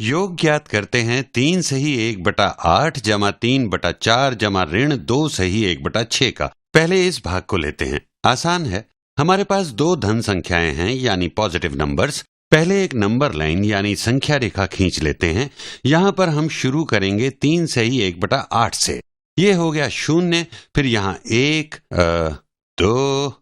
योग ज्ञात करते हैं 3 सही 1/8 जमा 3/4 जमा ऋण 2 सही 1/6 का। पहले इस भाग को लेते हैं। आसान है। हमारे पास दो धन संख्याएं हैं यानी पॉजिटिव नंबर्स। पहले एक नंबर लाइन यानी संख्या रेखा खींच लेते हैं। यहाँ पर हम शुरू करेंगे 3 सही 1/8 से। ये हो गया 0, फिर यहाँ 1, 2,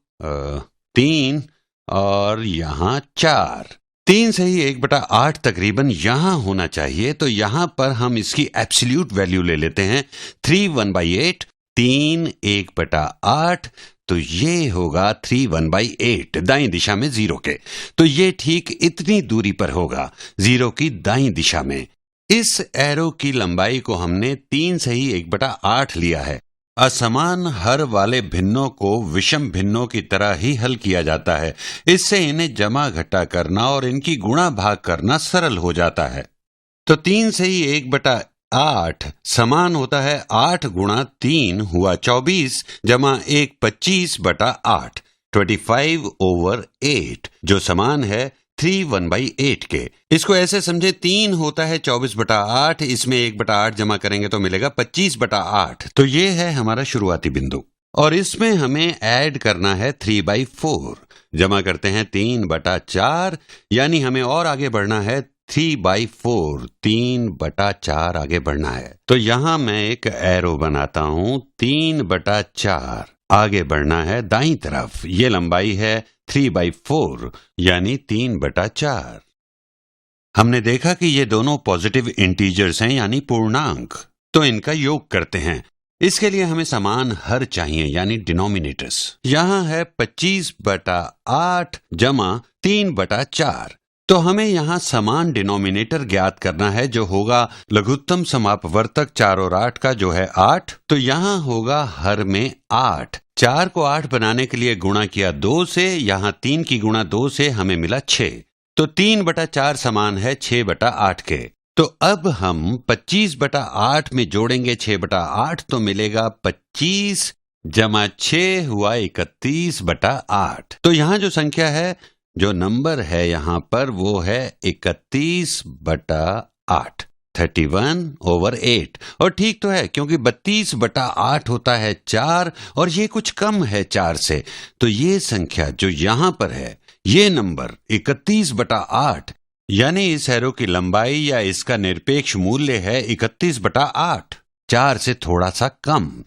3 और यहाँ 4। 3 सही 1/8 तकरीबन यहाँ होना चाहिए, तो यहाँ पर हम इसकी एब्सोल्यूट वैल्यू ले लेते हैं 3 1/8। 3 1/8 तो ये होगा 3 1/8 दाईं दिशा में 0 के। तो ये ठीक इतनी दूरी पर होगा 0 की दाईं दिशा में। इस एरो की लंबाई को हमने 3 सही 1/8 लिया है। असमान हर वाले भिन्नों को विषम भिन्नों की तरह ही हल किया जाता है। इससे इन्हें जमा घटा करना और इनकी गुणा भाग करना सरल हो जाता है। तो 3 सही 1/8 समान होता है 8 गुणा 3 हुआ 24 जमा 1 25/8 25/8 जो समान है 3 1/8 के। इसको ऐसे समझे 3 होता है 24/8, इसमें 1/8 जमा करेंगे तो मिलेगा 25/8। तो ये है हमारा शुरुआती बिंदु और इसमें हमें ऐड करना है 3/4। जमा करते हैं 3/4 यानी हमें और आगे बढ़ना है 3/4। 3/4 आगे बढ़ना है। तो यहां मैं एक एरो बनाता हूं 3/4 आगे बढ़ना है दाईं तरफ। ये लंबाई है 3/4 यानी 3/4। हमने देखा कि ये दोनों पॉजिटिव इंटीजर्स हैं यानी पूर्णांक, तो इनका योग करते हैं। इसके लिए हमें समान हर चाहिए यानी डिनोमिनेटर्स। यहां है 25/8 जमा 3/4। तो हमें यहाँ समान डिनोमिनेटर ज्ञात करना है जो होगा लघुत्तम समापवर्तक 4 और 8 का जो है 8। तो यहाँ होगा हर में 8। 4 को 8 बनाने के लिए गुणा किया 2 से, यहाँ 3 की गुणा 2 से हमें मिला 6। तो 3/4 समान है 6/8 के। तो अब हम 25/8 में जोड़ेंगे 6/8 तो मिलेगा 25 जमा 6 हुआ 31/8। तो यहाँ जो संख्या है, जो नंबर है यहाँ पर वो है 31/8 31/8। और ठीक तो है क्योंकि 32/8 होता है 4 और ये कुछ कम है 4 से। तो ये संख्या जो यहाँ पर है ये नंबर 31/8 यानी इस एरो की लंबाई या इसका निरपेक्ष मूल्य है 31/8, 4 से थोड़ा सा कम।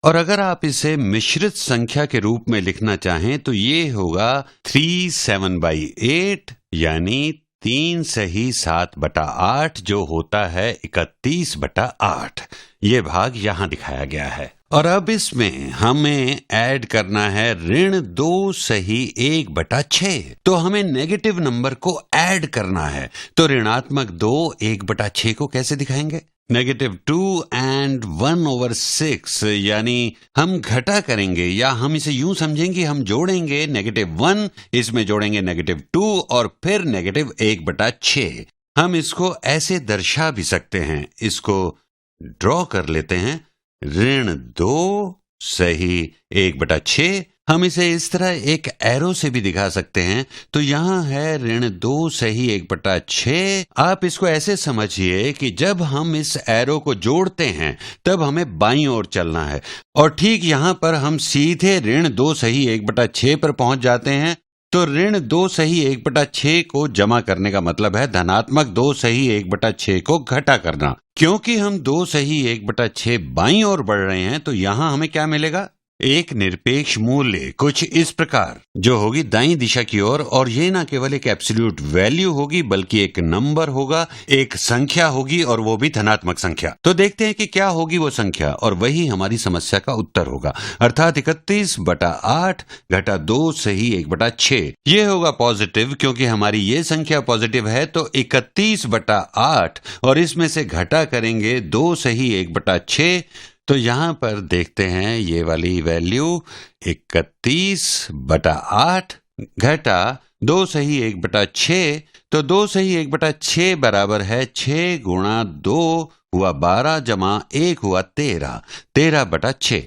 और अगर आप इसे मिश्रित संख्या के रूप में लिखना चाहें तो ये होगा 3 7/8 यानी 3 सही 7/8 जो होता है 31/8। ये भाग यहां दिखाया गया है। और अब इसमें हमें ऐड करना है ऋण 2 सही 1/6। तो हमें नेगेटिव नंबर को ऐड करना है। तो ऋणात्मक 2 1/6 को कैसे दिखाएंगे? -2 and 1/6 यानी हम घटा करेंगे, या हम इसे यूं समझेंगे हम जोड़ेंगे -1 इसमें जोड़ेंगे -2 और फिर -1/6। हम इसको ऐसे दर्शा भी सकते हैं। इसको ड्रॉ कर लेते हैं। ऋण 2 सही 1/6। हम इसे इस तरह एक एरो से भी दिखा सकते हैं। तो यहाँ है ऋण 2 सही 1/6। आप इसको ऐसे समझिए कि जब हम इस एरो को जोड़ते हैं तब हमें बाईं ओर चलना है और ठीक यहाँ पर हम सीधे ऋण 2 सही 1/6 पर पहुंच जाते हैं। तो ऋण 2 सही 1/6 को जमा करने का मतलब है धनात्मक 2 सही 1/6 को घटा करना। क्योंकि हम 2 सही 1/6 बाईं ओर बढ़ रहे हैं तो यहाँ हमें क्या मिलेगा? एक निरपेक्ष मूल्य कुछ इस प्रकार जो होगी दाईं दिशा की ओर। और ये ना केवल एक एब्सोल्यूट वैल्यू होगी बल्कि एक नंबर होगा, एक संख्या होगी और वो भी धनात्मक संख्या। तो देखते हैं कि क्या होगी वो संख्या और वही हमारी समस्या का उत्तर होगा, अर्थात 31/8 घटा 2 सही 1/6। ये होगा पॉजिटिव क्योंकि हमारी ये संख्या पॉजिटिव है। तो 31/8 और इसमें से घटा करेंगे 2 सही 1/6। तो यहाँ पर देखते हैं ये वाली वैल्यू 31/8 घटा 2 सही 1/6। तो 2 सही 1/6 बराबर है 6 गुणा 2 हुआ 12 जमा 1 हुआ 13 13/6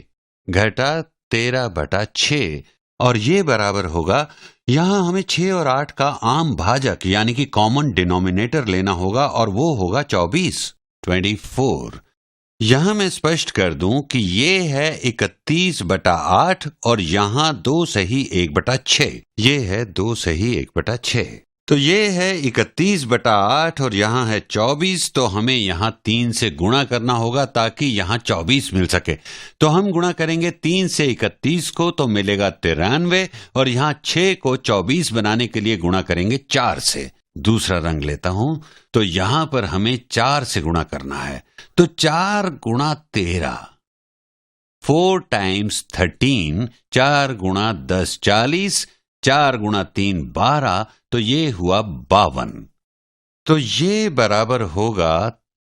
घटा 13/6 और ये बराबर होगा, यहाँ हमें 6 और 8 का आम भाजक यानी कि कॉमन डिनोमिनेटर लेना होगा और वो होगा 24। यहां मैं स्पष्ट कर दूं कि ये है 31/8 और यहां 2 सही 1/6। ये है 2 सही 1/6। तो ये है 31/8 और यहाँ है 24, तो हमें यहाँ 3 से गुणा करना होगा ताकि यहाँ 24 मिल सके। तो हम गुणा करेंगे 3 से 31 को, तो मिलेगा 93, और यहाँ 6 को 24 बनाने के लिए गुणा करेंगे 4 से। दूसरा रंग लेता हूं, तो यहां पर हमें 4 से गुणा करना है। तो 4 गुणा 13, 4 टाइम्स 13, 4 गुणा 10 40, 4 गुणा 3 12, तो ये हुआ 52। तो ये बराबर होगा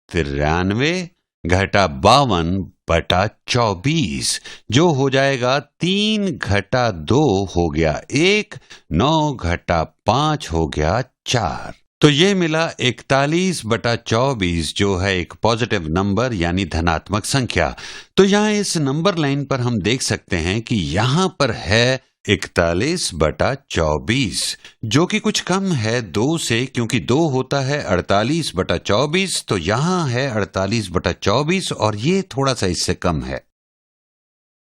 93 घटा 52/24, जो हो जाएगा 3 घटा 2 हो गया 1, 9 घटा 5 हो गया 4। तो ये मिला 41/24, जो है एक पॉजिटिव नंबर यानी धनात्मक संख्या। तो यहाँ इस नंबर लाइन पर हम देख सकते हैं कि यहाँ पर है 41/24, जो कि कुछ कम है 2 से, क्योंकि 2 होता है 48/24, तो यहाँ है 48/24 और ये थोड़ा सा इससे कम है।